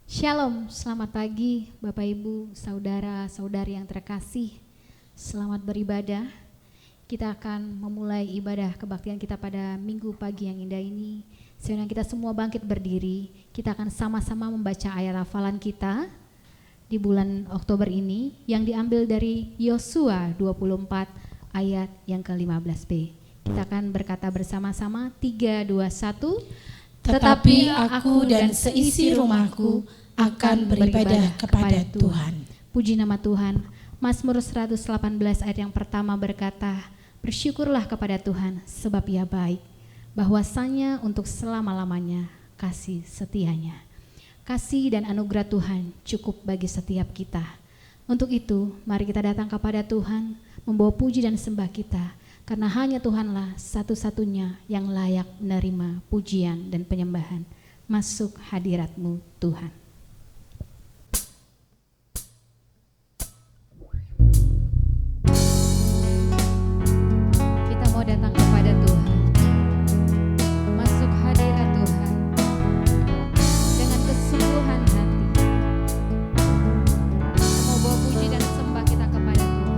Shalom, selamat pagi Bapak Ibu, saudara-saudari yang terkasih. Selamat beribadah. Kita akan memulai ibadah kebaktian kita pada minggu pagi yang indah ini. Sebelum kita semua bangkit berdiri, kita akan sama-sama membaca ayat hafalan kita di bulan Oktober ini yang diambil dari Yosua 24 ayat yang ke-15b. Kita akan berkata bersama-sama 3, 2, 1. Tetapi aku dan seisi rumahku akan beribadah kepada Tuhan. Puji nama Tuhan. Mazmur 118 ayat yang pertama berkata, bersyukurlah kepada Tuhan sebab Ia baik, bahwasanya untuk selama-lamanya kasih setianya. Kasih dan anugerah Tuhan cukup bagi setiap kita. Untuk itu, mari kita datang kepada Tuhan, membawa puji dan sembah kita, karena hanya Tuhanlah satu-satunya yang layak menerima pujian dan penyembahan. Masuk hadirat-Mu Tuhan. Kita mau datang kepada Tuhan, masuk hadirat Tuhan dengan kesungguhan hati. Kita mau bawa puji dan sembah kita kepada Tuhan.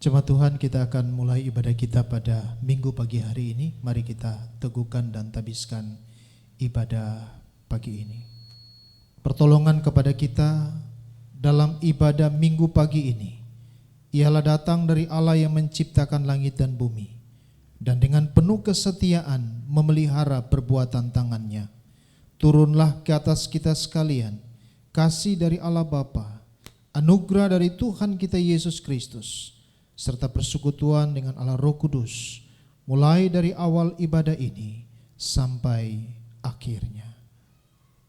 Jemaat Tuhan, kita akan mulai ibadah kita pada minggu pagi hari ini. Mari kita teguhkan dan tabiskan ibadah pagi ini. Pertolongan kepada kita dalam ibadah minggu pagi ini ialah datang dari Allah yang menciptakan langit dan bumi, dan dengan penuh kesetiaan memelihara perbuatan tangannya. Turunlah ke atas kita sekalian kasih dari Allah Bapa, anugerah dari Tuhan kita Yesus Kristus, serta persekutuan dengan Allah Roh Kudus, mulai dari awal ibadah ini sampai akhirnya.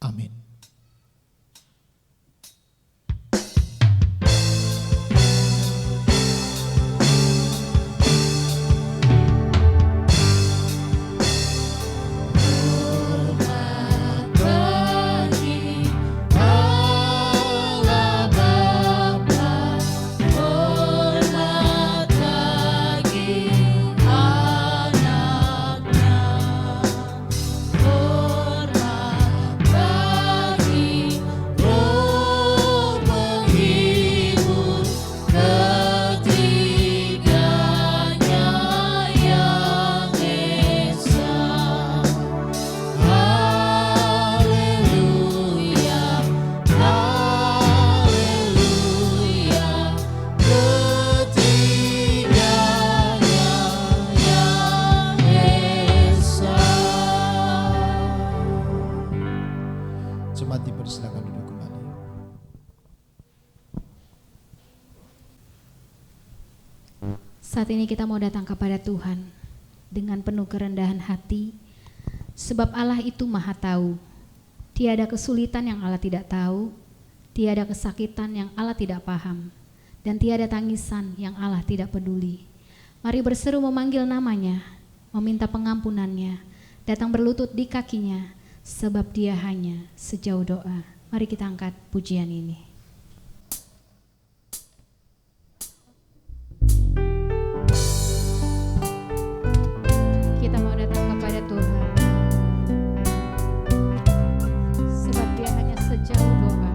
Amin. Jemaat dipersilakan duduk kembali. Saat ini kita mau datang kepada Tuhan dengan penuh kerendahan hati, sebab Allah itu Maha Tahu. Tiada kesulitan yang Allah tidak tahu, tiada kesakitan yang Allah tidak paham, dan tiada tangisan yang Allah tidak peduli. Mari berseru memanggil namanya, meminta pengampunannya, datang berlutut di kakinya, sebab dia hanya sejauh doa. Mari kita angkat pujian ini. Kita mau datang kepada Tuhan, sebab dia hanya sejauh doa.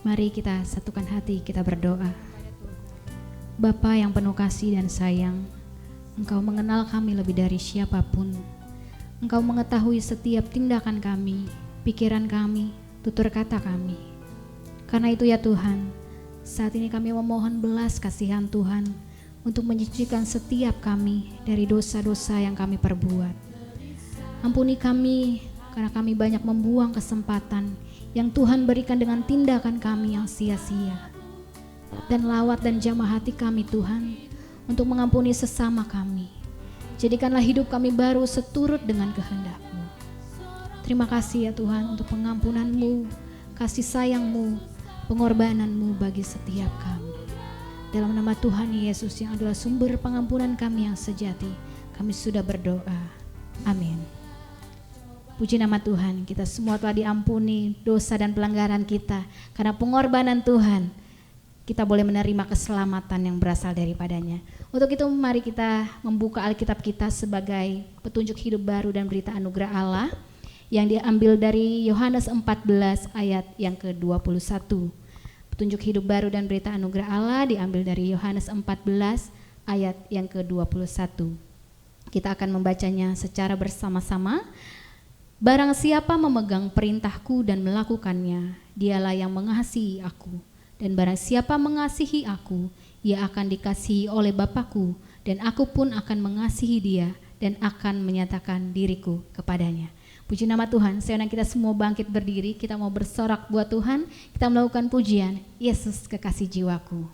Mari kita satukan hati, kita berdoa. Bapa yang penuh kasih dan sayang, Engkau mengenal kami lebih dari siapapun. Engkau mengetahui setiap tindakan kami, pikiran kami, tutur kata kami. Karena itu ya Tuhan, saat ini kami memohon belas kasihan Tuhan untuk menyucikan setiap kami dari dosa-dosa yang kami perbuat. Ampuni kami karena kami banyak membuang kesempatan yang Tuhan berikan dengan tindakan kami yang sia-sia. Dan lawat dan jamah hati kami Tuhan untuk mengampuni sesama kami. Jadikanlah hidup kami baru seturut dengan kehendak-Mu. Terima kasih ya Tuhan untuk pengampunan-Mu, kasih sayang-Mu, pengorbanan-Mu bagi setiap kami. Dalam nama Tuhan Yesus yang adalah sumber pengampunan kami yang sejati, kami sudah berdoa. Amin. Puji nama Tuhan, kita semua telah diampuni dosa dan pelanggaran kita. Karena pengorbanan Tuhan, kita boleh menerima keselamatan yang berasal daripadanya. Untuk itu mari kita membuka Alkitab kita sebagai petunjuk hidup baru dan berita anugerah Allah yang diambil dari Yohanes 14 ayat yang ke-21. Petunjuk hidup baru dan berita anugerah Allah diambil dari Yohanes 14 ayat yang ke-21. Kita akan membacanya secara bersama-sama. Barang siapa memegang perintahku dan melakukannya, dialah yang mengasihi aku. Dan barang siapa mengasihi aku, ia akan dikasihi oleh Bapa-Ku, dan aku pun akan mengasihi dia dan akan menyatakan diriku kepadanya. Puji nama Tuhan. Sekarang kita semua bangkit berdiri, kita mau bersorak buat Tuhan, kita melakukan pujian, Yesus kekasih jiwaku.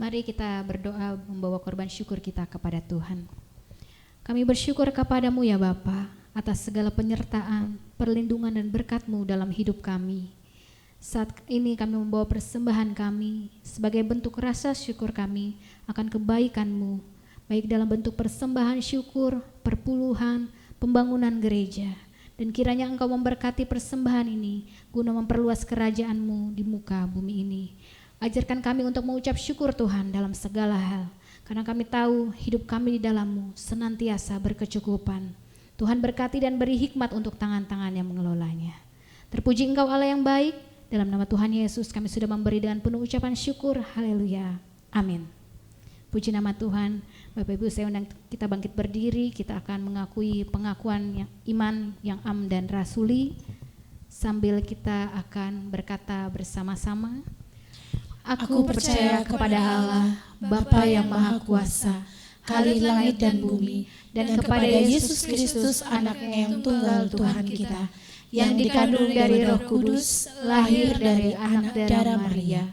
Mari kita berdoa membawa korban syukur kita kepada Tuhan. Kami bersyukur kepadamu ya Bapa atas segala penyertaan, perlindungan dan berkat-Mu dalam hidup kami. Saat ini kami membawa persembahan kami sebagai bentuk rasa syukur kami akan kebaikan-Mu, baik dalam bentuk persembahan syukur, perpuluhan, pembangunan gereja. Dan kiranya Engkau memberkati persembahan ini guna memperluas kerajaan-Mu di muka bumi ini. Ajarkan kami untuk mengucap syukur Tuhan dalam segala hal, karena kami tahu hidup kami di dalam-Mu senantiasa berkecukupan. Tuhan berkati dan beri hikmat untuk tangan-tangan yang mengelolanya. Terpuji Engkau Allah yang baik, dalam nama Tuhan Yesus kami sudah memberi dengan penuh ucapan syukur, haleluya, amin. Puji nama Tuhan. Bapak Ibu, saya undang kita bangkit berdiri. Kita akan mengakui pengakuan iman yang am dan rasuli. Sambil kita akan berkata bersama-sama. Aku percaya kepada Allah, Bapa yang Maha Kuasa, Khalik langit dan bumi, dan kepada Yesus Kristus, Anaknya yang tunggal Tuhan kita, yang dikandung dari Roh Kudus, lahir dari anak darah Maria,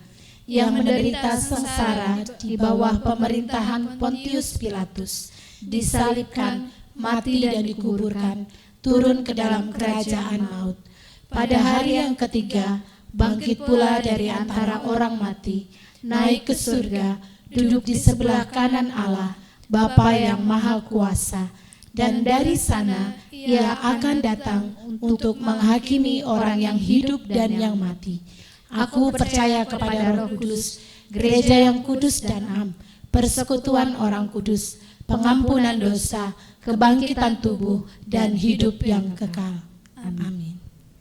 yang menderita sengsara di bawah pemerintahan Pontius Pilatus, disalibkan, mati dan dikuburkan, turun ke dalam kerajaan maut. Pada hari yang ketiga, bangkit pula dari antara orang mati, naik ke surga, duduk di sebelah kanan Allah, Bapa yang Maha Kuasa, dan dari sana Ia akan datang untuk menghakimi orang yang hidup dan yang mati. Aku percaya kepada Roh Kudus, gereja yang kudus dan am, persekutuan orang kudus, pengampunan dosa, kebangkitan tubuh, dan hidup yang kekal. Amin.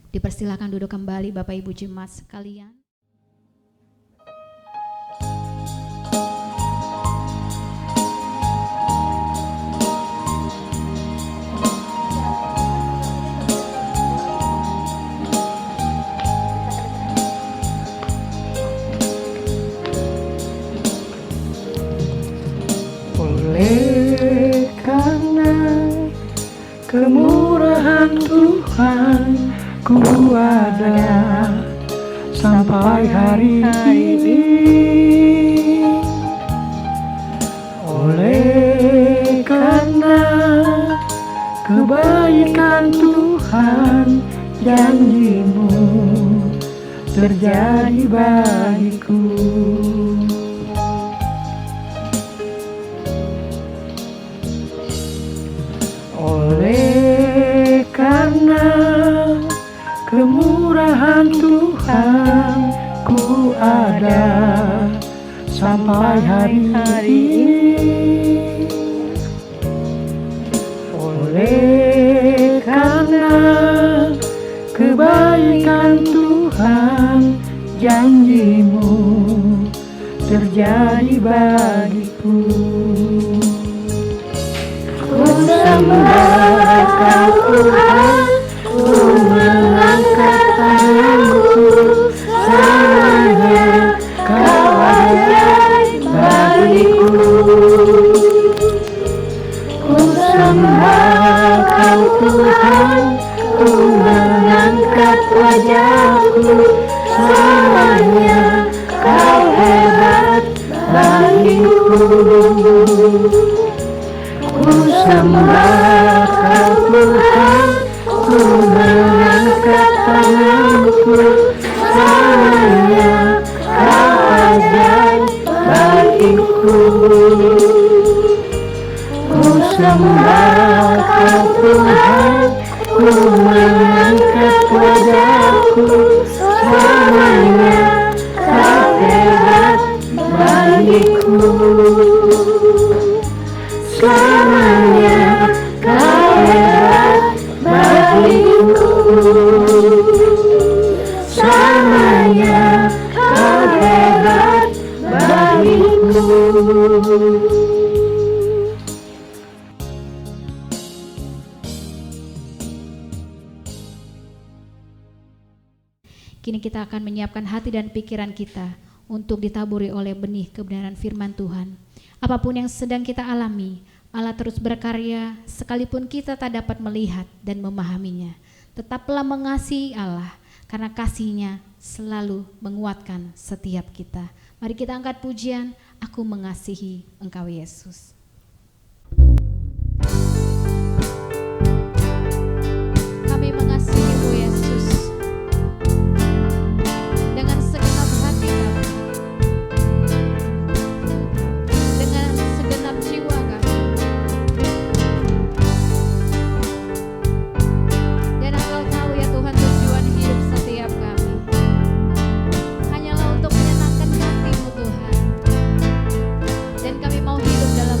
Dipersilakan duduk kembali Bapak Ibu jemaat sekalian. Oleh karena kemurahan Tuhan, ku ada sampai hari ini. Oleh karena kebaikan Tuhan, janji-Mu terjadi bagiku. Oleh karena kemurahan Tuhan, ku ada sampai hari ini. Oleh karena kebaikan Tuhan, janji-Mu terjadi bagiku. Ku sembah Kau Tuhan, ku mengangkat tanganku, selamanya Kau ajaib bagiku. Ku sembah Kau Tuhan, ku mengangkat wajahku, selamanya Kau hebat bagiku. Ku sembah Kau Tuhan, ku mengangkat tanganku, selamanya Kau ajaib bagiku. Ku sembah Kau Tuhan, ku mengangkat wajahku, selamanya Kau hebat bagiku. Selamanya Kau hebat bagiku. Selamanya Kau hebat bagiku. Kini kita akan menyiapkan hati dan pikiran kita untuk ditaburi oleh benih kebenaran firman Tuhan. Apapun yang sedang kita alami, Allah terus berkarya sekalipun kita tak dapat melihat dan memahaminya. Tetaplah mengasihi Allah karena kasih-Nya selalu menguatkan setiap kita. Mari kita angkat pujian, Aku mengasihi Engkau Yesus. Kami mengasihi-Mu Yesus dengan segenap hati kami, dengan segenap jiwa kami. Dan Engkau tahu ya Tuhan tujuan hidup setiap kami hanyalah untuk menyenangkan hati-Mu Tuhan. Dan kami mau hidup dalam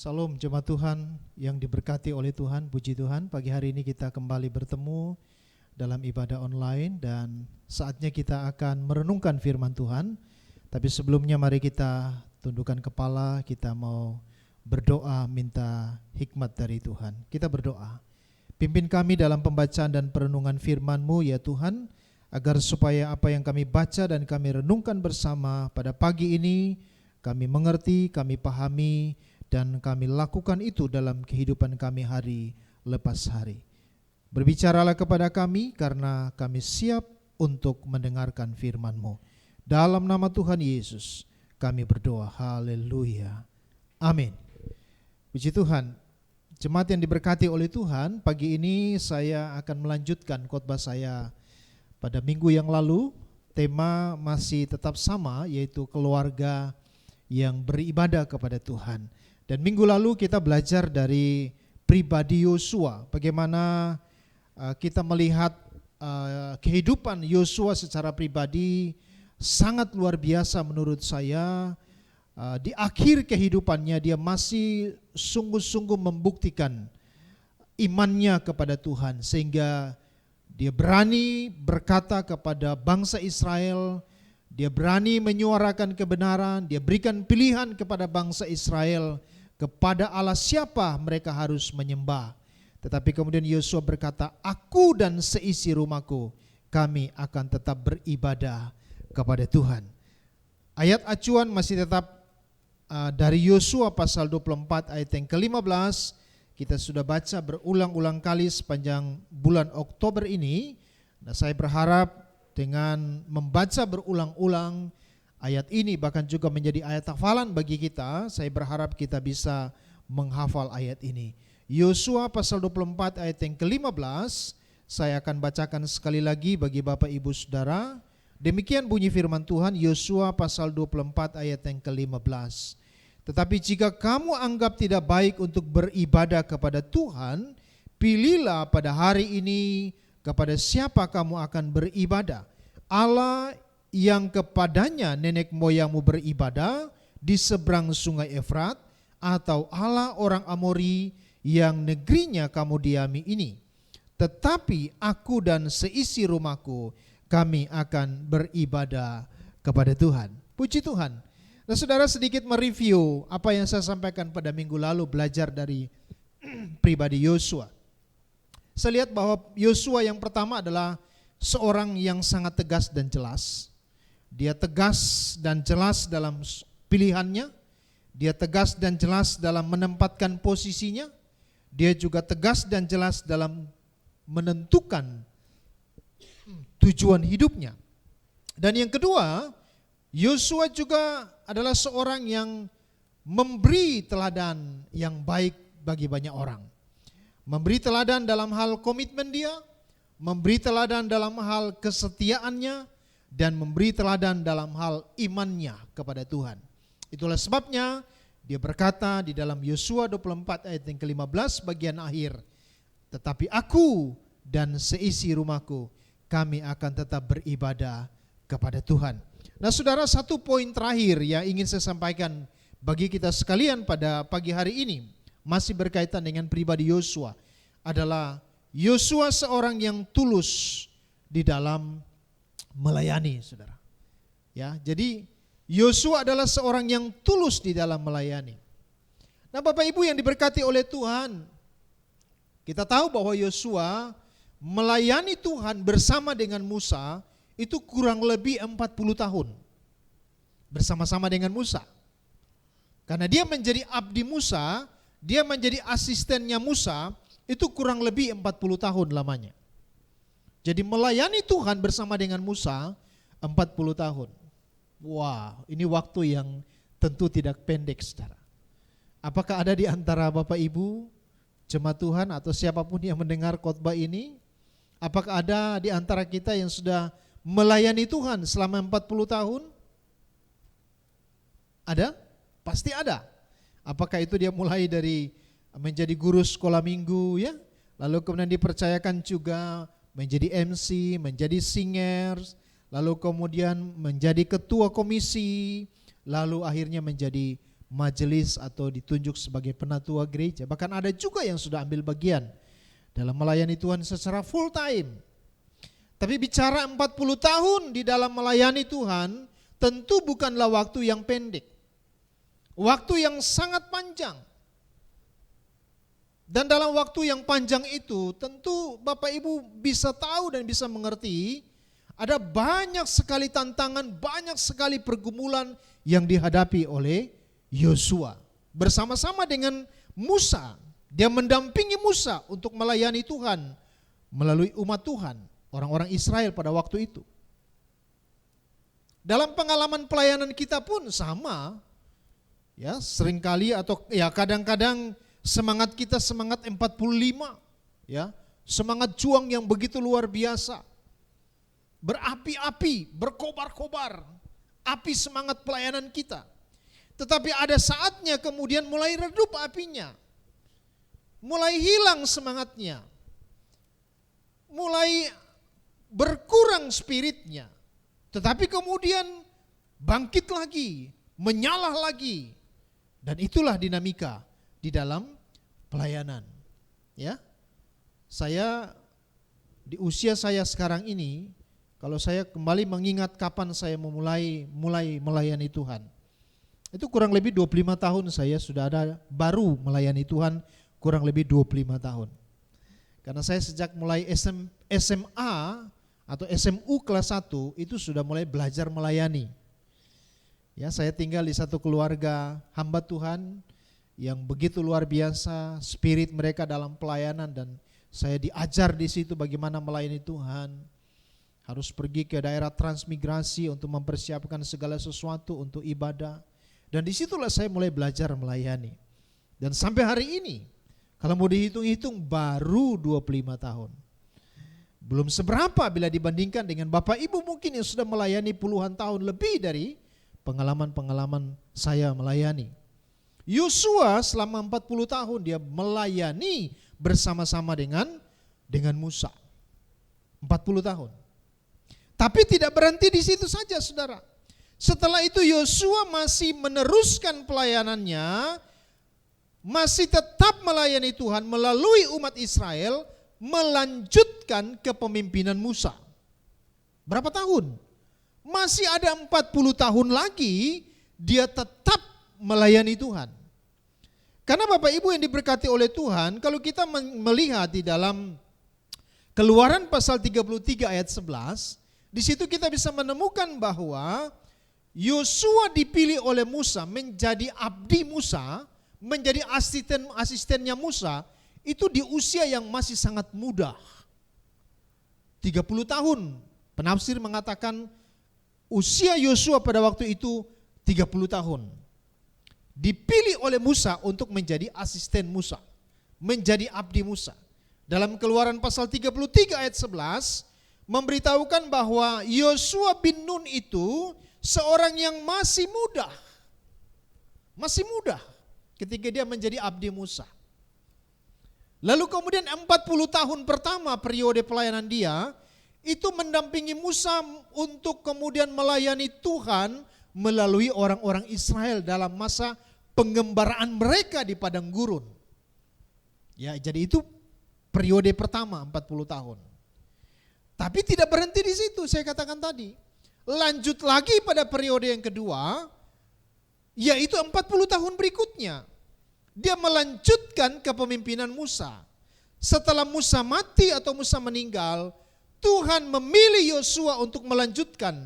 Salam jemaat Tuhan yang diberkati oleh Tuhan, puji Tuhan. Pagi hari ini kita kembali bertemu dalam ibadah online dan saatnya kita akan merenungkan firman Tuhan. Tapi sebelumnya mari kita tundukkan kepala, kita mau berdoa minta hikmat dari Tuhan. Kita berdoa. Pimpin kami dalam pembacaan dan perenungan firman-Mu ya Tuhan, agar supaya apa yang kami baca dan kami renungkan bersama pada pagi ini kami mengerti, kami pahami, dan kami lakukan itu dalam kehidupan kami hari lepas hari. Berbicaralah kepada kami karena kami siap untuk mendengarkan firman-Mu. Dalam nama Tuhan Yesus kami berdoa. Haleluya. Amin. Puji Tuhan. Jemaat yang diberkati oleh Tuhan, pagi ini saya akan melanjutkan khotbah saya pada minggu yang lalu. Tema masih tetap sama, yaitu keluarga yang beribadah kepada Tuhan. Dan minggu lalu kita belajar dari pribadi Yosua, bagaimana kita melihat kehidupan Yosua secara pribadi sangat luar biasa menurut saya. Di akhir kehidupannya dia masih sungguh-sungguh membuktikan imannya kepada Tuhan, sehingga dia berani berkata kepada bangsa Israel, dia berani menyuarakan kebenaran, dia berikan pilihan kepada bangsa Israel kepada Allah siapa mereka harus menyembah. Tetapi kemudian Yosua berkata, aku dan seisi rumahku, kami akan tetap beribadah kepada Tuhan. Ayat acuan masih tetap dari Yosua pasal 24 ayat yang ke-15. Kita sudah baca berulang-ulang kali sepanjang bulan Oktober ini. Nah, saya berharap dengan membaca berulang-ulang ayat ini bahkan juga menjadi ayat hafalan bagi kita. Saya berharap kita bisa menghafal ayat ini. Yosua pasal 24 ayat yang ke-15. Saya akan bacakan sekali lagi bagi Bapak Ibu Saudara. Demikian bunyi firman Tuhan, Yosua pasal 24 ayat yang ke-15. Tetapi jika kamu anggap tidak baik untuk beribadah kepada Tuhan, pilihlah pada hari ini kepada siapa kamu akan beribadah. Allah yang kepadanya nenek moyangmu beribadah di seberang sungai Efrat, atau Allah orang Amori yang negerinya kamu diami ini. Tetapi aku dan seisi rumahku, kami akan beribadah kepada Tuhan. Puji Tuhan. Nah, saudara, sedikit mereview apa yang saya sampaikan pada minggu lalu, belajar dari pribadi Yosua. Saya lihat bahwa Yosua yang pertama adalah seorang yang sangat tegas dan jelas. Dia tegas dan jelas dalam pilihannya. Dia tegas dan jelas dalam menempatkan posisinya. Dia juga tegas dan jelas dalam menentukan tujuan hidupnya. Dan yang kedua, Yosua juga adalah seorang yang memberi teladan yang baik bagi banyak orang. Memberi teladan dalam hal komitmen dia, memberi teladan dalam hal kesetiaannya, dan memberi teladan dalam hal imannya kepada Tuhan. Itulah sebabnya dia berkata di dalam Yosua 24 ayat yang ke-15 bagian akhir, tetapi aku dan seisi rumahku, kami akan tetap beribadah kepada Tuhan. Nah, saudara, satu poin terakhir yang ingin saya sampaikan bagi kita sekalian pada pagi hari ini, masih berkaitan dengan pribadi Yosua, adalah Yosua seorang yang tulus di dalam melayani, saudara. Ya, jadi Yosua adalah seorang yang tulus di dalam melayani. Nah, Bapak Ibu yang diberkati oleh Tuhan, kita tahu bahwa Yosua melayani Tuhan bersama dengan Musa itu kurang lebih 40 tahun. Bersama-sama dengan Musa. Karena dia menjadi abdi Musa, dia menjadi asistennya Musa, itu kurang lebih 40 tahun lamanya. Jadi melayani Tuhan bersama dengan Musa 40 tahun. Wah, ini waktu yang tentu tidak pendek, saudara. Apakah ada di antara Bapak Ibu, jemaat Tuhan atau siapapun yang mendengar khotbah ini, apakah ada di antara kita yang sudah melayani Tuhan selama 40 tahun? Ada? Pasti ada. Apakah itu dia mulai dari menjadi guru sekolah minggu, ya, lalu kemudian dipercayakan juga menjadi MC, menjadi singers, lalu kemudian menjadi ketua komisi, lalu akhirnya menjadi majelis atau ditunjuk sebagai penatua gereja. Bahkan ada juga yang sudah ambil bagian dalam melayani Tuhan secara full time. Tapi bicara 40 tahun di dalam melayani Tuhan tentu bukanlah waktu yang pendek. Waktu yang sangat panjang. Dan dalam waktu yang panjang itu tentu Bapak Ibu bisa tahu dan bisa mengerti ada banyak sekali tantangan, banyak sekali pergumulan yang dihadapi oleh Yosua. Bersama-sama dengan Musa, dia mendampingi Musa untuk melayani Tuhan melalui umat Tuhan, orang-orang Israel pada waktu itu. Dalam pengalaman pelayanan kita pun sama, ya seringkali atau ya kadang-kadang semangat kita semangat 45, ya semangat juang yang begitu luar biasa, berapi-api, berkobar-kobar, api semangat pelayanan kita. Tetapi ada saatnya kemudian mulai redup apinya, mulai hilang semangatnya, mulai berkurang spiritnya. Tetapi kemudian bangkit lagi, menyala lagi, dan itulah dinamika di dalam pelayanan. Ya, saya di usia saya sekarang ini, kalau saya kembali mengingat kapan saya mulai melayani Tuhan, itu kurang lebih 25 tahun saya sudah ada baru melayani Tuhan, kurang lebih 25 tahun. Karena saya sejak mulai SMA atau SMU kelas 1 itu sudah mulai belajar melayani. Ya, saya tinggal di satu keluarga hamba Tuhan yang begitu luar biasa, spirit mereka dalam pelayanan, dan saya diajar di situ bagaimana melayani Tuhan. Harus pergi ke daerah transmigrasi untuk mempersiapkan segala sesuatu untuk ibadah. Dan disitulah saya mulai belajar melayani. Dan sampai hari ini, kalau mau dihitung-hitung baru 25 tahun. Belum seberapa bila dibandingkan dengan Bapak Ibu mungkin yang sudah melayani puluhan tahun lebih dari pengalaman-pengalaman saya melayani. Yosua selama 40 tahun dia melayani bersama-sama dengan Musa. 40 tahun. Tapi tidak berhenti di situ saja, saudara. Setelah itu Yosua masih meneruskan pelayanannya, masih tetap melayani Tuhan melalui umat Israel, melanjutkan kepemimpinan Musa. Berapa tahun? Masih ada 40 tahun lagi dia tetap melayani Tuhan. Karena Bapak Ibu yang diberkati oleh Tuhan, kalau kita melihat di dalam Keluaran pasal 33 ayat 11, di situ kita bisa menemukan bahwa Yosua dipilih oleh Musa menjadi abdi Musa, menjadi asistennya Musa, itu di usia yang masih sangat muda. 30 tahun. Penafsir mengatakan usia Yosua pada waktu itu 30 tahun. Dipilih oleh Musa untuk menjadi asisten Musa, menjadi abdi Musa. Dalam Keluaran pasal 33 ayat 11 memberitahukan bahwa Yosua bin Nun itu seorang yang masih muda. Masih muda ketika dia menjadi abdi Musa. Lalu kemudian 40 tahun pertama periode pelayanan dia itu mendampingi Musa untuk kemudian melayani Tuhan melalui orang-orang Israel dalam masa pengembaraan mereka di padang gurun. Ya, jadi itu periode pertama 40 tahun. Tapi tidak berhenti di situ, saya katakan tadi. Lanjut lagi pada periode yang kedua, yaitu 40 tahun berikutnya. Dia melanjutkan kepemimpinan Musa. Setelah Musa mati atau Musa meninggal, Tuhan memilih Yosua untuk melanjutkan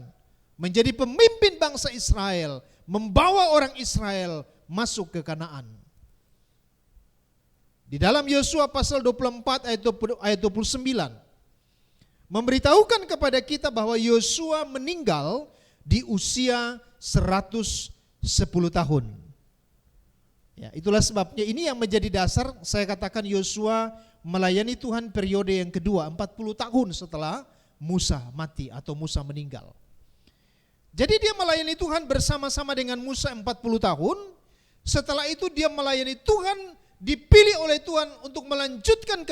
menjadi pemimpin bangsa Israel, membawa orang Israel masuk ke Kanaan. Di dalam Yosua pasal 24 ayat 29 memberitahukan kepada kita bahwa Yosua meninggal di usia 110 tahun. Ya, itulah sebabnya ini yang menjadi dasar saya katakan Yosua melayani Tuhan periode yang kedua 40 tahun setelah Musa mati atau Musa meninggal. Jadi dia melayani Tuhan bersama-sama dengan Musa 40 tahun. Setelah itu dia melayani Tuhan, dipilih oleh Tuhan untuk melanjutkan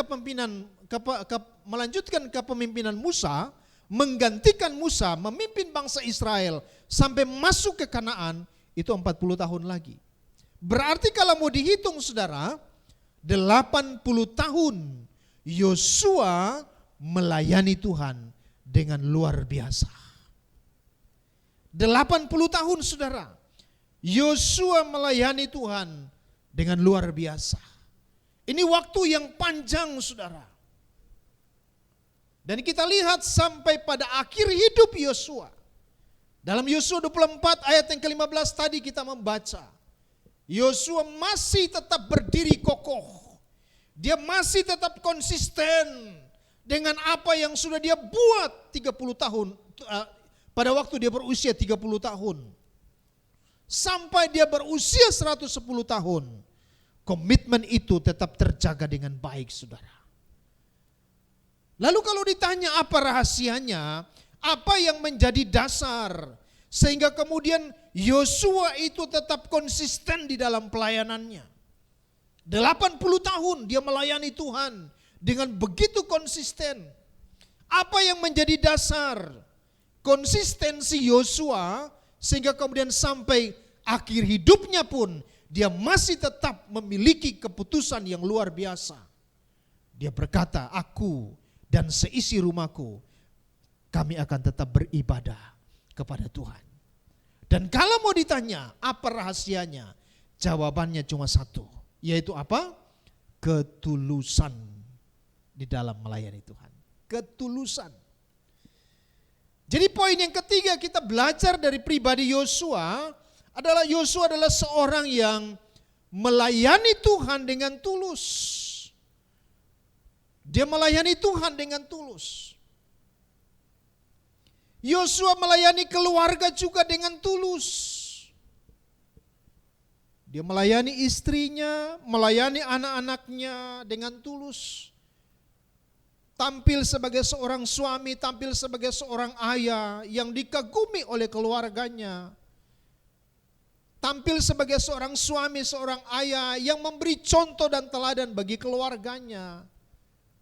kepemimpinan Musa, menggantikan Musa memimpin bangsa Israel sampai masuk ke Kanaan, itu 40 tahun lagi. Berarti kalau mau dihitung saudara, 80 tahun Yosua melayani Tuhan dengan luar biasa. 80 tahun saudara, Yosua melayani Tuhan dengan luar biasa. Ini waktu yang panjang saudara. Dan kita lihat sampai pada akhir hidup Yosua. Dalam Yosua 24 ayat yang ke-15 tadi kita membaca. Yosua masih tetap berdiri kokoh. Dia masih tetap konsisten dengan apa yang sudah dia buat 30 tahun. Pada waktu dia berusia 30 tahun. Sampai dia berusia 110 tahun. Komitmen itu tetap terjaga dengan baik saudara. Lalu kalau ditanya apa rahasianya, apa yang menjadi dasar sehingga kemudian Yosua itu tetap konsisten di dalam pelayanannya. 80 tahun dia melayani Tuhan dengan begitu konsisten. Apa yang menjadi dasar konsistensi Yosua sehingga kemudian sampai akhir hidupnya pun dia masih tetap memiliki keputusan yang luar biasa. Dia berkata, aku dan seisi rumahku, kami akan tetap beribadah kepada Tuhan. Dan kalau mau ditanya apa rahasianya, jawabannya cuma satu, yaitu apa? Ketulusan di dalam melayani Tuhan. Ketulusan. Jadi poin yang ketiga kita belajar dari pribadi Yosua adalah seorang yang melayani Tuhan dengan tulus. Dia melayani Tuhan dengan tulus. Yosua melayani keluarga juga dengan tulus. Dia melayani istrinya, melayani anak-anaknya dengan tulus. Tampil sebagai seorang suami, tampil sebagai seorang ayah yang dikagumi oleh keluarganya. Tampil sebagai seorang suami, seorang ayah yang memberi contoh dan teladan bagi keluarganya.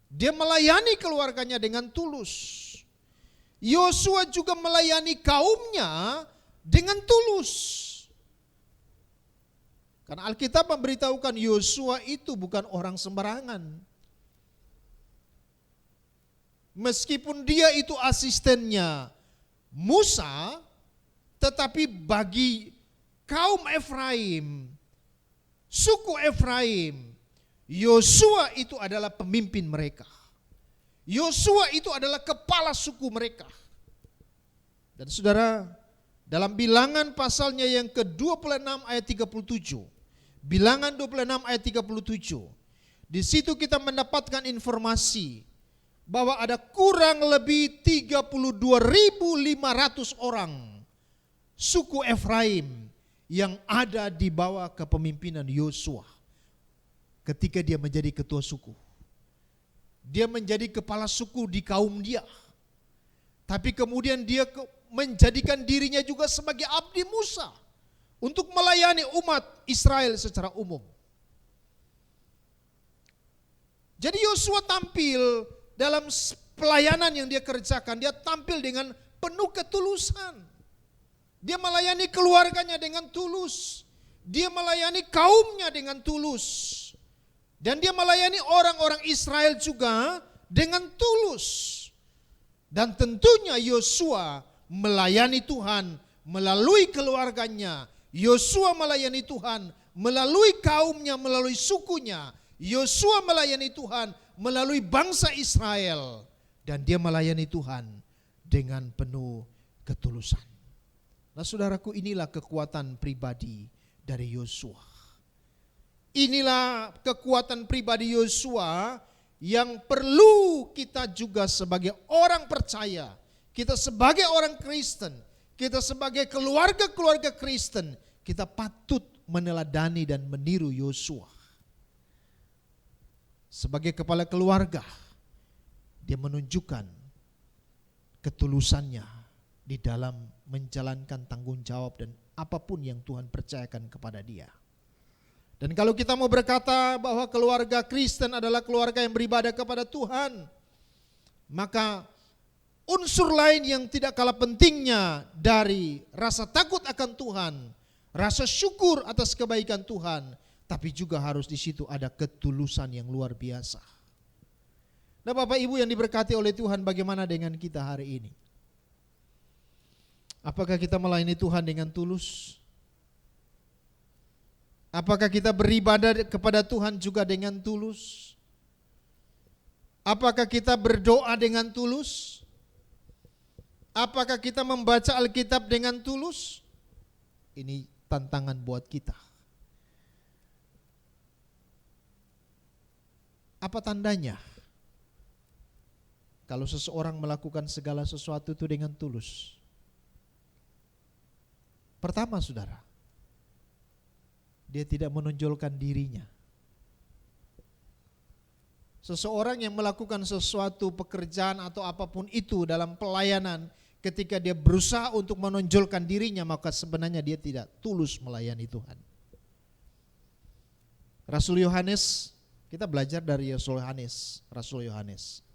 Dia melayani keluarganya dengan tulus. Yosua juga melayani kaumnya dengan tulus. Karena Alkitab memberitahukan Yosua itu bukan orang sembarangan. Meskipun dia itu asistennya Musa, tetapi bagi kaum Efraim, suku Efraim, Yosua itu adalah pemimpin mereka. Yosua itu adalah kepala suku mereka. Dan saudara, dalam Bilangan pasalnya yang ke-26 ayat 37. Bilangan 26 ayat 37. Di situ kita mendapatkan informasi bahwa ada kurang lebih 32.500 orang suku Efraim yang ada di bawah kepemimpinan Yosua ketika dia menjadi ketua suku. Dia menjadi kepala suku di kaum dia. Tapi kemudian dia menjadikan dirinya juga sebagai abdi Musa untuk melayani umat Israel secara umum. Jadi Yosua tampil dalam pelayanan yang dia kerjakan, dia tampil dengan penuh ketulusan. Dia melayani keluarganya dengan tulus. Dia melayani kaumnya dengan tulus. Dan dia melayani orang-orang Israel juga dengan tulus. Dan tentunya Yosua melayani Tuhan melalui keluarganya. Yosua melayani Tuhan melalui kaumnya, melalui sukunya. Yosua melayani Tuhan melalui bangsa Israel. Dan dia melayani Tuhan dengan penuh ketulusan. Nah saudaraku, inilah kekuatan pribadi dari Yosua. Inilah kekuatan pribadi Yosua yang perlu kita juga sebagai orang percaya, kita sebagai orang Kristen, kita sebagai keluarga-keluarga Kristen, kita patut meneladani dan meniru Yosua. Sebagai kepala keluarga, dia menunjukkan ketulusannya di dalam menjalankan tanggung jawab dan apapun yang Tuhan percayakan kepada dia. Dan kalau kita mau berkata bahwa keluarga Kristen adalah keluarga yang beribadah kepada Tuhan, maka unsur lain yang tidak kalah pentingnya dari rasa takut akan Tuhan rasa syukur atas kebaikan Tuhan, tapi juga harus di situ ada ketulusan yang luar biasa. Nah Bapak Ibu yang diberkati oleh Tuhan, bagaimana dengan kita hari ini? Apakah kita melayani Tuhan dengan tulus? Apakah kita beribadah kepada Tuhan juga dengan tulus? Apakah kita berdoa dengan tulus? Apakah kita membaca Alkitab dengan tulus? Ini tantangan buat kita. Apa tandanya? Kalau seseorang melakukan segala sesuatu itu dengan tulus. Pertama saudara, dia tidak menonjolkan dirinya. Seseorang yang melakukan sesuatu pekerjaan atau apapun itu dalam pelayanan, ketika dia berusaha untuk menonjolkan dirinya, maka sebenarnya dia tidak tulus melayani Tuhan. Rasul Yohanes, kita belajar dari Rasul Yohanes.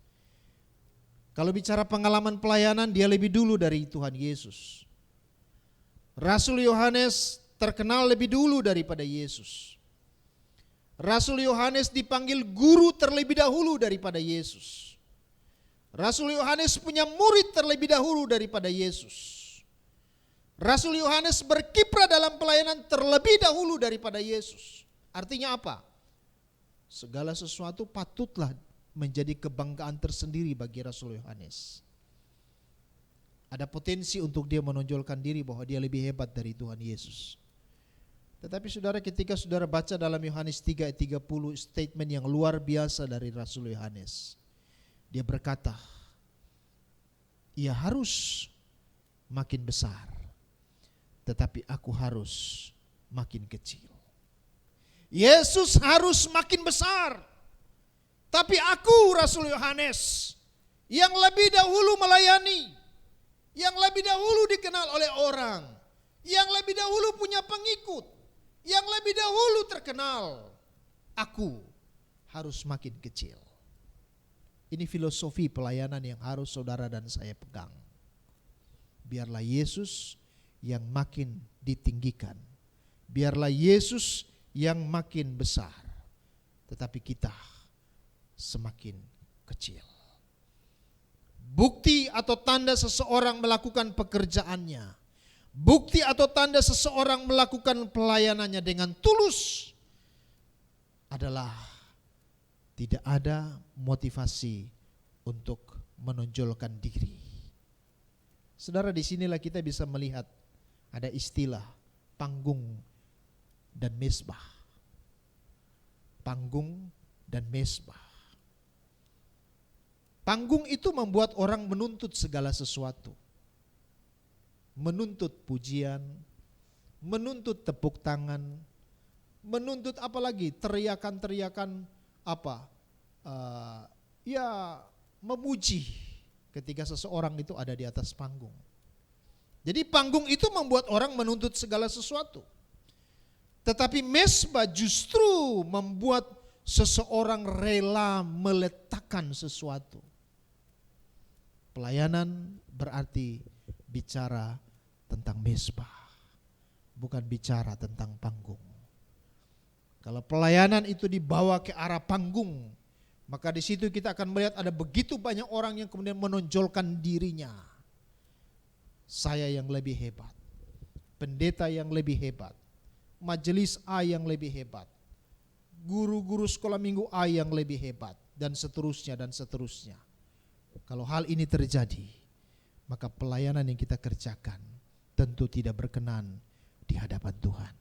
Kalau bicara pengalaman pelayanan, dia lebih dulu dari Tuhan Yesus. Rasul Yohanes terkenal lebih dulu daripada Yesus. Rasul Yohanes dipanggil guru terlebih dahulu daripada Yesus. Rasul Yohanes punya murid terlebih dahulu daripada Yesus. Rasul Yohanes berkiprah dalam pelayanan terlebih dahulu daripada Yesus. Artinya apa? Segala sesuatu patutlah menjadi kebanggaan tersendiri bagi Rasul Yohanes. Ada potensi untuk dia menonjolkan diri bahwa dia lebih hebat dari Tuhan Yesus. Tetapi saudara, ketika saudara baca dalam Yohanes 3 ayat 30, statement yang luar biasa dari Rasul Yohanes. Dia berkata, ia harus makin besar, tetapi aku harus makin kecil. Yesus harus makin besar, tapi aku Rasul Yohanes yang lebih dahulu melayani, yang lebih dahulu dikenal oleh orang, yang lebih dahulu punya pengikut, yang lebih dahulu terkenal, aku harus makin kecil. Ini filosofi pelayanan yang harus saudara dan saya pegang. Biarlah Yesus yang makin ditinggikan, biarlah Yesus yang makin besar, tetapi kita semakin kecil. Bukti atau tanda seseorang melakukan pekerjaannya, bukti atau tanda seseorang melakukan pelayanannya dengan tulus adalah tidak ada motivasi untuk menonjolkan diri. Saudara, disinilah kita bisa melihat ada istilah panggung dan mezbah. Panggung dan mezbah. Panggung itu membuat orang menuntut segala sesuatu. Menuntut pujian, menuntut tepuk tangan, menuntut apalagi teriakan-teriakan apa? Memuji ketika seseorang itu ada di atas panggung. Jadi panggung itu membuat orang menuntut segala sesuatu. Tetapi mezbah justru membuat seseorang rela meletakkan sesuatu. Pelayanan berarti bicara tentang mezbah, bukan bicara tentang panggung. Kalau pelayanan itu dibawa ke arah panggung, maka di situ kita akan melihat ada begitu banyak orang yang kemudian menonjolkan dirinya. Saya yang lebih hebat, pendeta yang lebih hebat, majelis A yang lebih hebat, guru-guru sekolah minggu A yang lebih hebat, dan seterusnya dan seterusnya. Kalau hal ini terjadi, maka pelayanan yang kita kerjakan tentu tidak berkenan di hadapan Tuhan.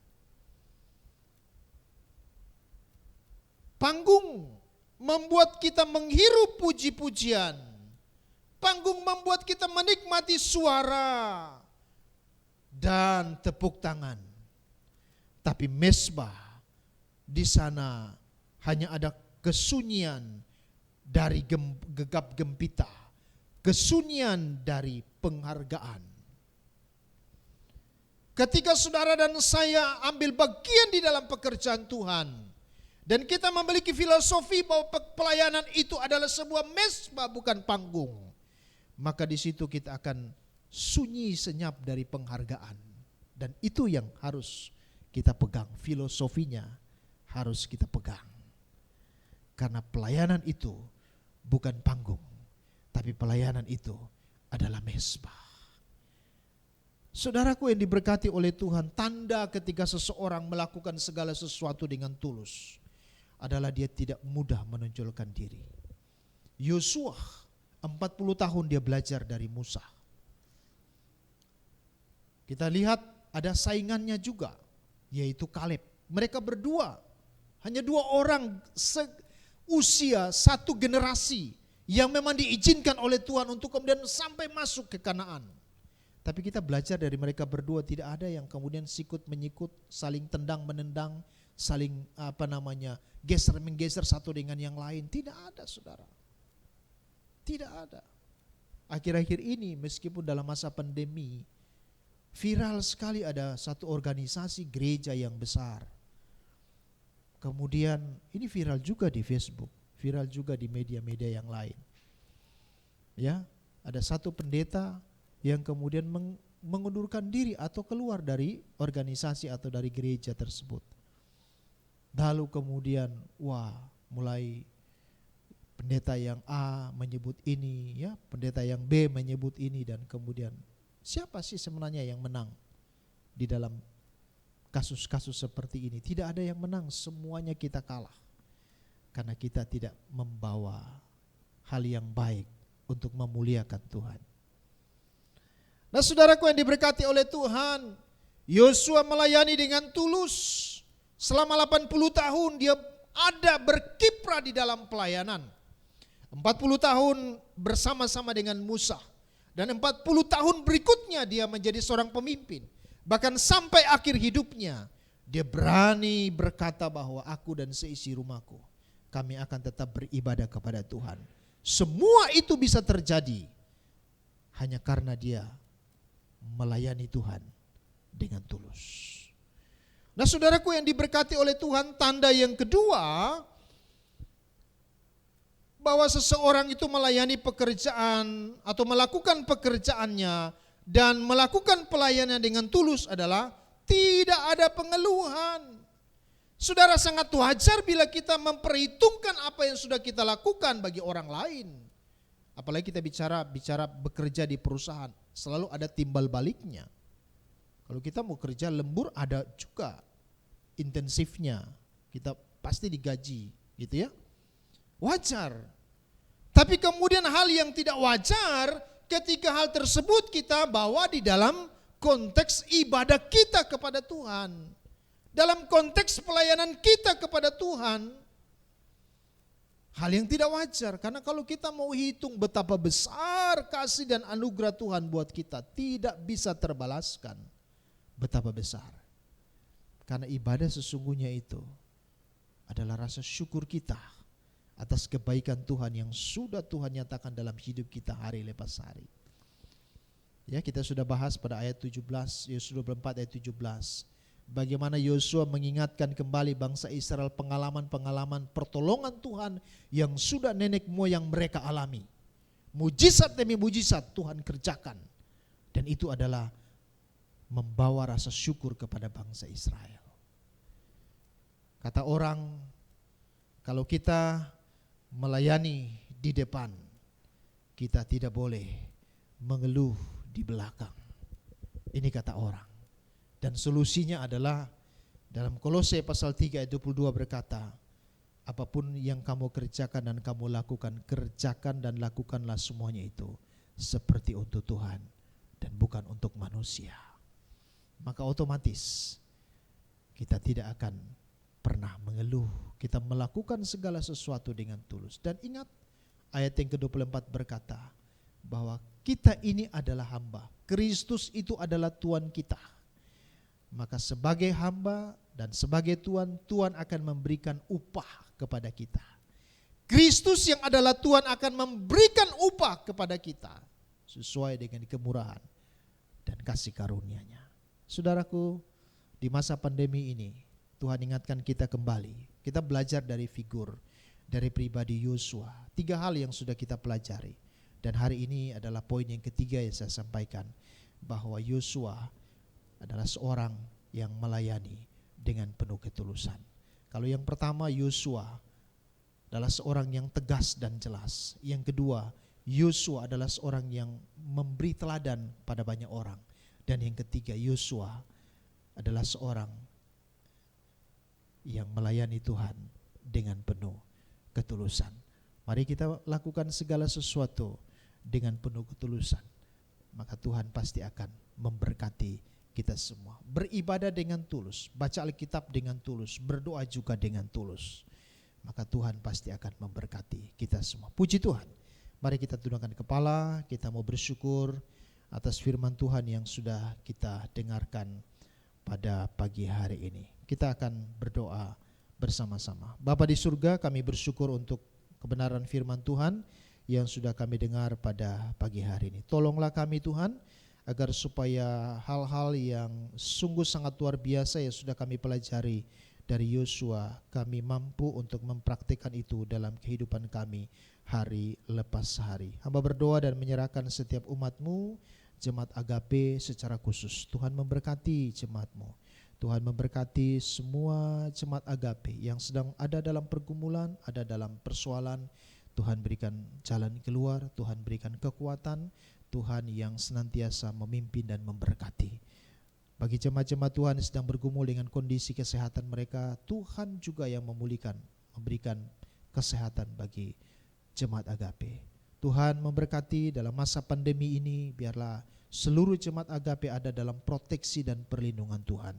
Panggung membuat kita menghirup puji-pujian. Panggung membuat kita menikmati suara dan tepuk tangan. Tapi mezbah, di sana hanya ada kesunyian dari gegap gempita, kesunyian dari penghargaan. Ketika saudara dan saya ambil bagian di dalam pekerjaan Tuhan, dan kita memiliki filosofi bahwa pelayanan itu adalah sebuah mezbah bukan panggung, maka di situ kita akan sunyi senyap dari penghargaan. Dan itu yang harus kita pegang, filosofinya harus kita pegang. Karena pelayanan itu bukan panggung, tapi pelayanan itu adalah mezbah. Saudaraku yang diberkati oleh Tuhan, tanda ketika seseorang melakukan segala sesuatu dengan tulus adalah dia tidak mudah menonjolkan diri. Yosua 40 tahun dia belajar dari Musa. Kita lihat ada saingannya juga, yaitu Kaleb. Mereka berdua, hanya dua orang seusia satu generasi yang memang diizinkan oleh Tuhan untuk kemudian sampai masuk ke Kanaan. Tapi kita belajar dari mereka berdua, tidak ada yang kemudian sikut menyikut, saling tendang menendang, saling geser menggeser satu dengan yang lain. Tidak ada, saudara. Tidak ada. Akhir-akhir ini meskipun dalam masa pandemi, viral sekali ada satu organisasi gereja yang besar. Kemudian ini viral juga di Facebook, viral juga di media-media yang lain. Ya, ada satu pendeta yang kemudian mengundurkan diri atau keluar dari organisasi atau dari gereja tersebut. Lalu kemudian mulai pendeta yang A menyebut ini, ya, pendeta yang B menyebut ini, dan kemudian siapa sih sebenarnya yang menang di dalam kasus-kasus seperti ini? Tidak ada yang menang, semuanya kita kalah. Karena kita tidak membawa hal yang baik untuk memuliakan Tuhan. Nah, saudaraku yang diberkati oleh Tuhan, Yosua melayani dengan tulus. Selama 80 tahun dia ada berkiprah di dalam pelayanan. 40 tahun bersama-sama dengan Musa. Dan 40 tahun berikutnya dia menjadi seorang pemimpin. Bahkan sampai akhir hidupnya dia berani berkata bahwa aku dan seisi rumahku, kami akan tetap beribadah kepada Tuhan. Semua itu bisa terjadi hanya karena dia melayani Tuhan dengan tulus. Nah, saudaraku yang diberkati oleh Tuhan, tanda yang kedua bahwa seseorang itu melayani pekerjaan atau melakukan pekerjaannya dan melakukan pelayanan dengan tulus adalah tidak ada pengeluhan. Saudara, sangat wajar bila kita memperhitungkan apa yang sudah kita lakukan bagi orang lain. Apalagi kita bicara bekerja di perusahaan, selalu ada timbal baliknya. Kalau kita mau kerja lembur ada juga intensifnya. Kita pasti digaji, gitu ya. Wajar. Tapi kemudian hal yang tidak wajar ketika hal tersebut kita bawa di dalam konteks ibadah kita kepada Tuhan. Dalam konteks pelayanan kita kepada Tuhan. Hal yang tidak wajar, karena kalau kita mau hitung betapa besar kasih dan anugerah Tuhan buat kita, tidak bisa terbalaskan betapa besar. Karena ibadah sesungguhnya itu adalah rasa syukur kita atas kebaikan Tuhan yang sudah Tuhan nyatakan dalam hidup kita hari lepas hari. Ya, kita sudah bahas pada ayat 17, Yosua 24 ayat 17. Bagaimana Yosua mengingatkan kembali bangsa Israel pengalaman-pengalaman pertolongan Tuhan yang sudah nenek moyang mereka alami. Mujizat demi mujizat Tuhan kerjakan. Dan itu adalah membawa rasa syukur kepada bangsa Israel. Kata orang, kalau kita melayani di depan, kita tidak boleh mengeluh di belakang. Ini kata orang. Dan solusinya adalah dalam Kolose pasal 3 ayat 22 berkata, apapun yang kamu kerjakan dan kamu lakukan, kerjakan dan lakukanlah semuanya itu seperti untuk Tuhan dan bukan untuk manusia. Maka otomatis kita tidak akan pernah mengeluh. Kita melakukan segala sesuatu dengan tulus. Dan ingat ayat yang ke-24 berkata bahwa kita ini adalah hamba. Kristus itu adalah Tuhan kita. Maka sebagai hamba dan sebagai Tuhan, Tuhan akan memberikan upah kepada kita. Kristus yang adalah Tuhan akan memberikan upah kepada kita sesuai dengan kemurahan dan kasih karunia-Nya. Saudaraku, di masa pandemi ini Tuhan ingatkan kita kembali. Kita belajar dari figur, dari pribadi Yosua. 3 hal yang sudah kita pelajari. Dan hari ini adalah poin yang ketiga yang saya sampaikan, bahwa Yosua adalah seorang yang melayani dengan penuh ketulusan. Kalau yang pertama, Yosua adalah seorang yang tegas dan jelas. Yang kedua, Yosua adalah seorang yang memberi teladan pada banyak orang. Dan yang ketiga, Yosua adalah seorang yang melayani Tuhan dengan penuh ketulusan. Mari kita lakukan segala sesuatu dengan penuh ketulusan, maka Tuhan pasti akan memberkati kita semua. Beribadah dengan tulus, baca Alkitab dengan tulus, berdoa juga dengan tulus, maka Tuhan pasti akan memberkati kita semua. Puji Tuhan. Mari kita tundukkan kepala, kita mau bersyukur atas firman Tuhan yang sudah kita dengarkan pada pagi hari ini. Kita akan berdoa bersama-sama. Bapa di surga, kami bersyukur untuk kebenaran firman Tuhan yang sudah kami dengar pada pagi hari ini. Tolonglah kami Tuhan, agar supaya hal-hal yang sungguh sangat luar biasa yang sudah kami pelajari dari Yosua, kami mampu untuk mempraktikkan itu dalam kehidupan kami hari lepas hari. Hamba berdoa dan menyerahkan setiap umat-Mu, Jemaat Agape secara khusus. Tuhan memberkati jemaat-Mu. Tuhan memberkati semua jemaat Agape yang sedang ada dalam pergumulan, ada dalam persoalan. Tuhan berikan jalan keluar, Tuhan berikan kekuatan, Tuhan yang senantiasa memimpin dan memberkati. Bagi jemaat-jemaat Tuhan yang sedang bergumul dengan kondisi kesehatan mereka, Tuhan juga yang memulihkan, memberikan kesehatan bagi jemaat Agape. Tuhan memberkati dalam masa pandemi ini, biarlah seluruh jemaat Agape ada dalam proteksi dan perlindungan Tuhan.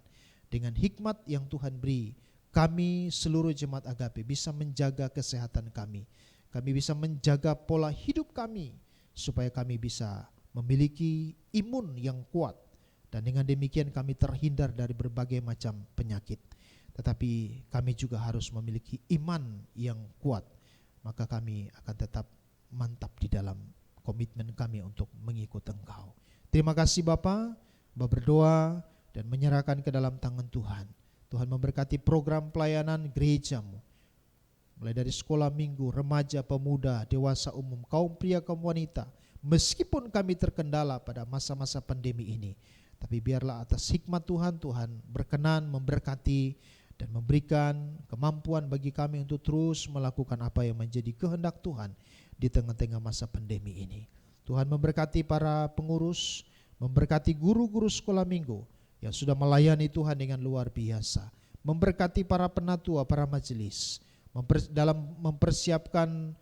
Dengan hikmat yang Tuhan beri, kami seluruh jemaat Agape bisa menjaga kesehatan kami. Kami bisa menjaga pola hidup kami, supaya kami bisa memiliki imun yang kuat. Dan dengan demikian kami terhindar dari berbagai macam penyakit. Tetapi kami juga harus memiliki iman yang kuat. Maka kami akan tetap mantap di dalam komitmen kami untuk mengikut Engkau. Terima kasih Bapa, berdoa dan menyerahkan ke dalam tangan Tuhan. Tuhan memberkati program pelayanan gereja-Mu, mulai dari sekolah minggu, remaja, pemuda, dewasa umum, kaum pria, kaum wanita. Meskipun kami terkendala pada masa-masa pandemi ini, tapi biarlah atas hikmat Tuhan, Tuhan berkenan memberkati dan memberikan kemampuan bagi kami untuk terus melakukan apa yang menjadi kehendak Tuhan di tengah-tengah masa pandemi ini. Tuhan memberkati para pengurus, memberkati guru-guru sekolah minggu yang sudah melayani Tuhan dengan luar biasa, memberkati para penatua, para majelis, dalam mempersiapkan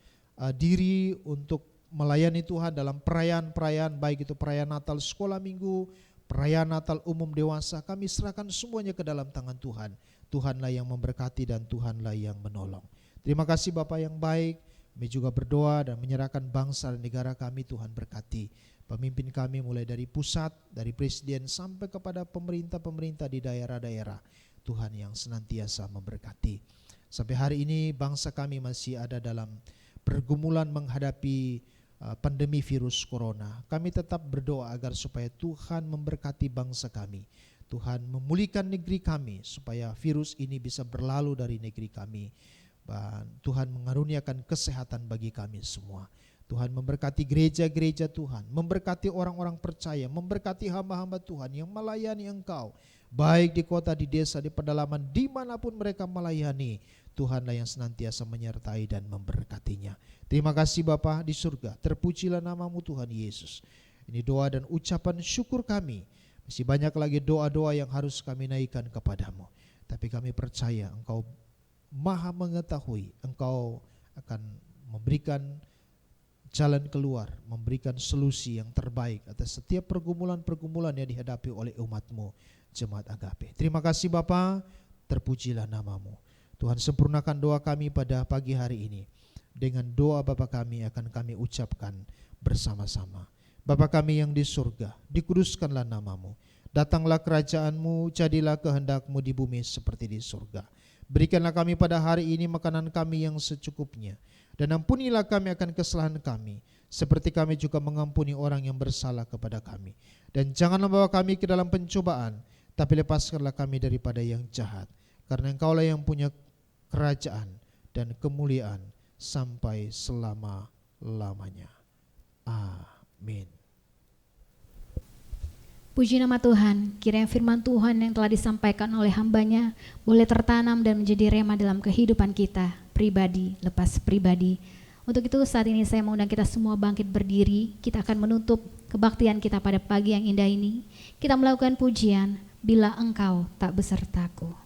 diri untuk melayani Tuhan dalam perayaan-perayaan, baik itu perayaan Natal sekolah minggu, perayaan Natal umum dewasa. Kami serahkan semuanya ke dalam tangan Tuhan. Tuhanlah yang memberkati dan Tuhanlah yang menolong. Terima kasih Bapa yang baik. Kami juga berdoa dan menyerahkan bangsa dan negara kami, Tuhan berkati. Pemimpin kami mulai dari pusat, dari presiden sampai kepada pemerintah-pemerintah di daerah-daerah. Tuhan yang senantiasa memberkati. Sampai hari ini bangsa kami masih ada dalam pergumulan menghadapi pandemi virus corona. Kami tetap berdoa agar supaya Tuhan memberkati bangsa kami. Tuhan memulihkan negeri kami supaya virus ini bisa berlalu dari negeri kami. Dan Tuhan mengaruniakan kesehatan bagi kami semua. Tuhan memberkati gereja-gereja Tuhan, memberkati orang-orang percaya, memberkati hamba-hamba Tuhan yang melayani Engkau, baik di kota, di desa, di pedalaman, dimanapun mereka melayani. Tuhanlah yang senantiasa menyertai dan memberkatinya. Terima kasih Bapa di surga, terpujilah nama-Mu Tuhan Yesus. Ini doa dan ucapan syukur kami. Masih banyak lagi doa-doa yang harus kami naikkan kepadamu. Tapi kami percaya Engkau Maha mengetahui, Engkau akan memberikan jalan keluar, memberikan solusi yang terbaik atas setiap pergumulan-pergumulan yang dihadapi oleh umat-Mu, Jemaat Agape. Terima kasih Bapa, terpujilah nama-Mu. Tuhan sempurnakan doa kami pada pagi hari ini. Dengan doa Bapa kami akan kami ucapkan bersama-sama. Bapa kami yang di surga, dikuduskanlah nama-Mu. Datanglah kerajaan-Mu, jadilah kehendak-Mu di bumi seperti di surga. Berikanlah kami pada hari ini makanan kami yang secukupnya. Dan ampunilah kami akan kesalahan kami, seperti kami juga mengampuni orang yang bersalah kepada kami. Dan janganlah bawa kami ke dalam pencobaan, tapi lepaskanlah kami daripada yang jahat. Karena Engkaulah yang punya kerajaan dan kemuliaan sampai selama-lamanya. Amin. Puji nama Tuhan, kiranya firman Tuhan yang telah disampaikan oleh hamba-Nya boleh tertanam dan menjadi rema dalam kehidupan kita, pribadi lepas pribadi. Untuk itu saat ini saya mengundang kita semua bangkit berdiri. Kita akan menutup kebaktian kita pada pagi yang indah ini. Kita melakukan pujian, Bila Engkau Tak Besertaku.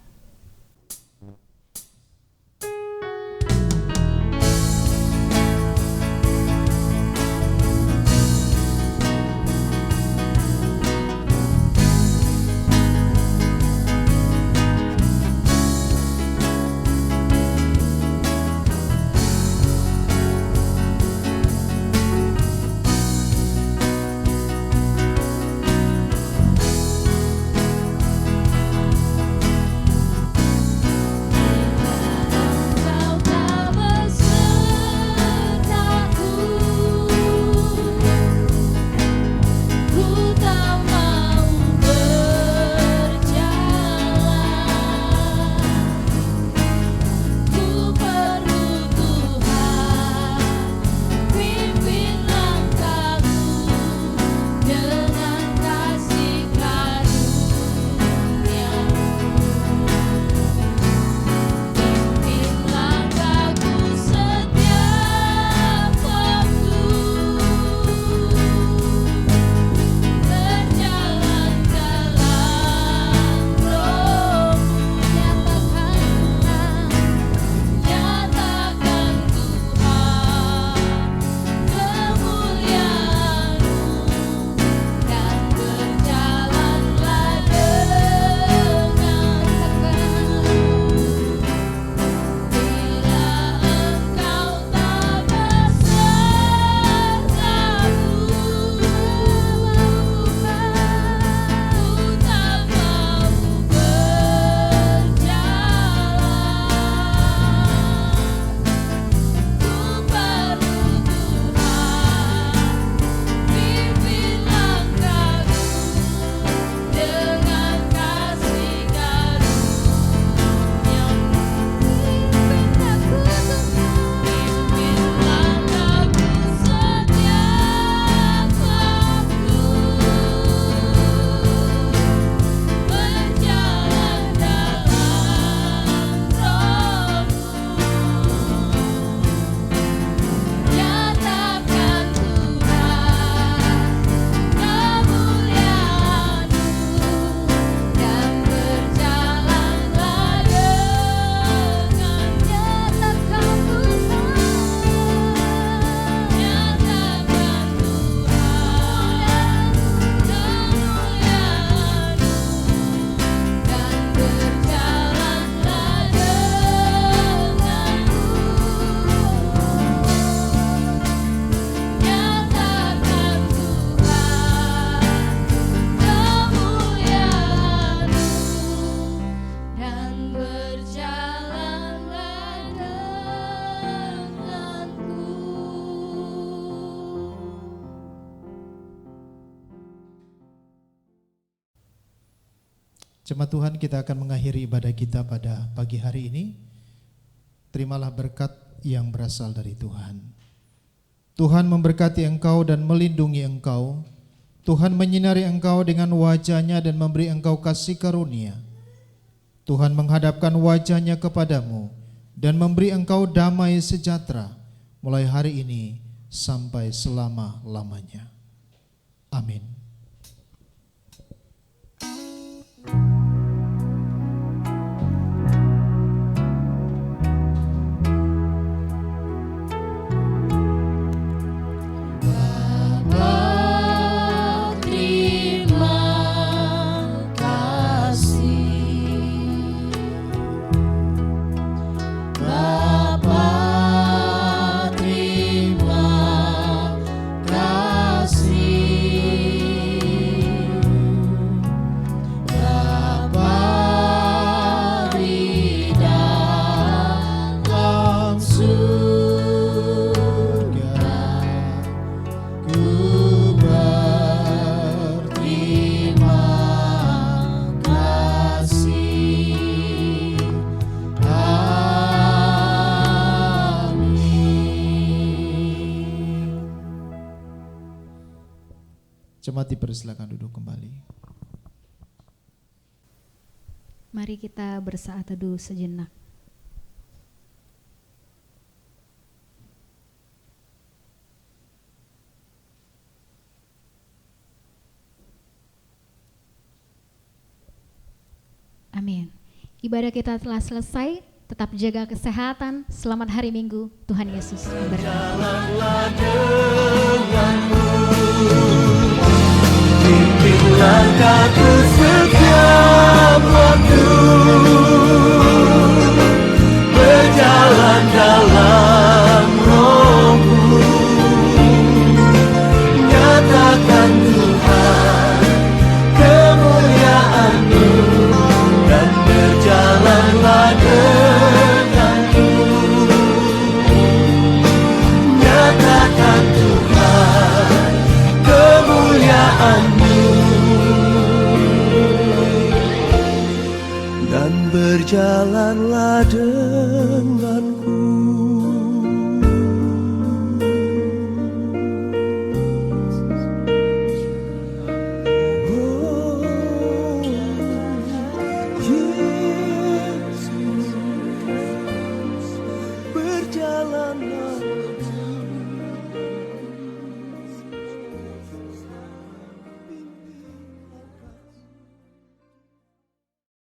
Jemaat Tuhan, kita akan mengakhiri ibadah kita pada pagi hari ini. Terimalah berkat yang berasal dari Tuhan. Tuhan memberkati engkau dan melindungi engkau. Tuhan menyinari engkau dengan wajah-Nya dan memberi engkau kasih karunia. Tuhan menghadapkan wajah-Nya kepadamu dan memberi engkau damai sejahtera mulai hari ini sampai selama-lamanya. Amin. Terima kasih. Jemaat dipersilakan duduk kembali. Mari kita bersaat teduh sejenak. Amin. Ibadah kita telah selesai. Tetap jaga kesehatan. Selamat hari Minggu. Tuhan Yesus memberkati. Jalanlah denganmu, pimpin langkahku setiap waktu.